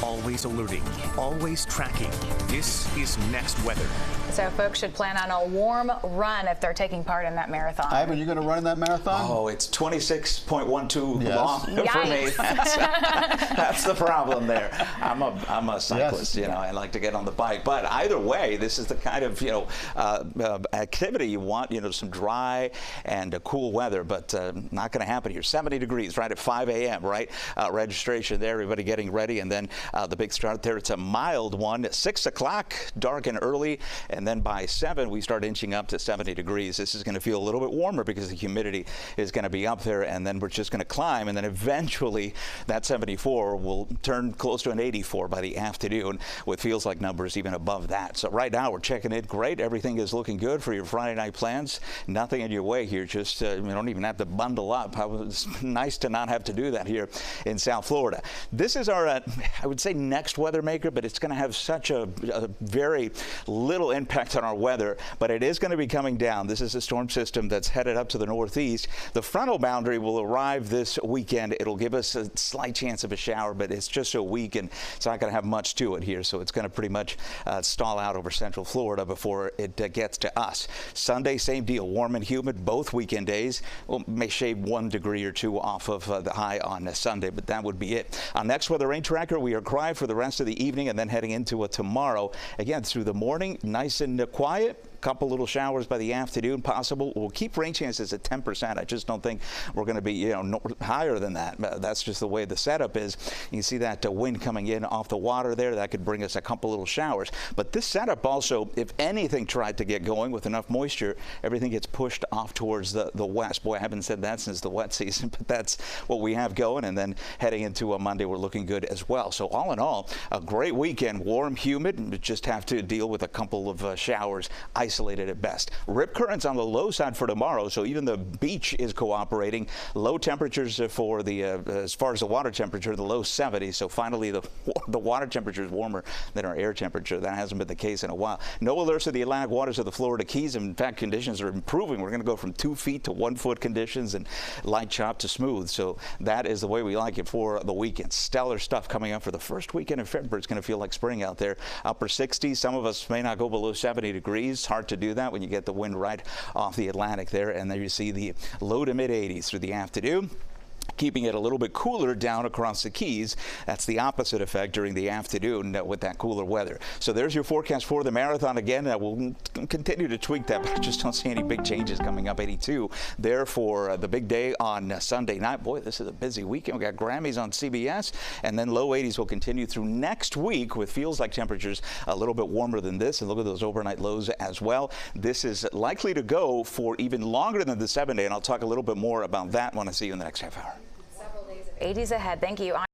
Always alerting, always tracking. This is Next Weather. So folks should plan on a warm run if they're taking part in that marathon. Ivan, you going to run in that marathon? Oh, it's 26.12 long for me. Yikes. That's the problem there. I'm a cyclist, you know. I like to get on the bike. But either way, this is the kind of activity you want. You know, some dry and cool weather, but not going to happen here. 70 degrees right at 5 a.m. Right, registration there. Everybody getting ready, and then the big start there. It's a mild one. At 6 o'clock, dark and early, and then by 7 we start inching up to 70 degrees. This is going to feel a little bit warmer because the humidity is going to be up there, and then we're just going to climb, and then eventually that 74 will turn close to an 84 by the afternoon, with feels like numbers even above that. So right now we're checking it great. Everything is looking good for your Friday night plans. Nothing in your way here. Just you don't even have to bundle up. It's nice to not have to do that here in South Florida. This is our I would say next weather maker, but it's going to have such a very little impact on our weather, but it is going to be coming down. This is a storm system that's headed up to the northeast. The frontal boundary will arrive this weekend. It'll give us a slight chance of a shower, but it's just so weak and it's not going to have much to it here, so it's going to pretty much stall out over central Florida before it gets to us. Sunday, same deal, warm and humid both weekend days. Well, may shave 1 degree or 2 off of the high on Sunday, but that would be it. On Next Weather Rain Tracker, we are quiet for the rest of the evening and then heading into a tomorrow. Again, through the morning, nice and quiet. Couple little showers by the afternoon possible. We'll keep rain chances at 10%. I just don't think we're going to be higher than that. That's just the way the setup is. You can see that wind coming in off the water there. That could bring us a couple little showers. But this setup also, if anything tried to get going with enough moisture, everything gets pushed off towards the west. Boy, I haven't said that since the wet season, but that's what we have going. And then heading into a Monday, we're looking good as well. So all in all, a great weekend. Warm, humid. Just have to deal with a couple of showers. Isolated at best. Rip currents on the low side for tomorrow, so even the beach is cooperating. Low temperatures for the as far as the water temperature, the low 70s. So finally, the water temperature is warmer than our air temperature. That hasn't been the case in a while. No alerts to the Atlantic waters of the Florida Keys. In fact, conditions are improving. We're going to go from 2 feet to 1 foot conditions and light chop to smooth. So that is the way we like it for the weekend. Stellar stuff coming up for the first weekend of February. It's going to feel like spring out there. Upper 60s. Some of us may not go below 70 degrees. Hard to do that when you get the wind right off the Atlantic there, and there you see the low to mid 80s through the afternoon. Keeping it a little bit cooler down across the Keys. That's the opposite effect during the afternoon with that cooler weather. So there's your forecast for the marathon. Again, we'll continue to tweak that, but I just don't see any big changes coming up. 82 there for the big day on Sunday night. Boy, this is a busy weekend. We got Grammys on CBS, and then low 80s will continue through next week with feels like temperatures a little bit warmer than this. And look at those overnight lows as well. This is likely to go for even longer than the 7-day, and I'll talk a little bit more about that when I see you in the next half hour. 80s ahead. Thank you.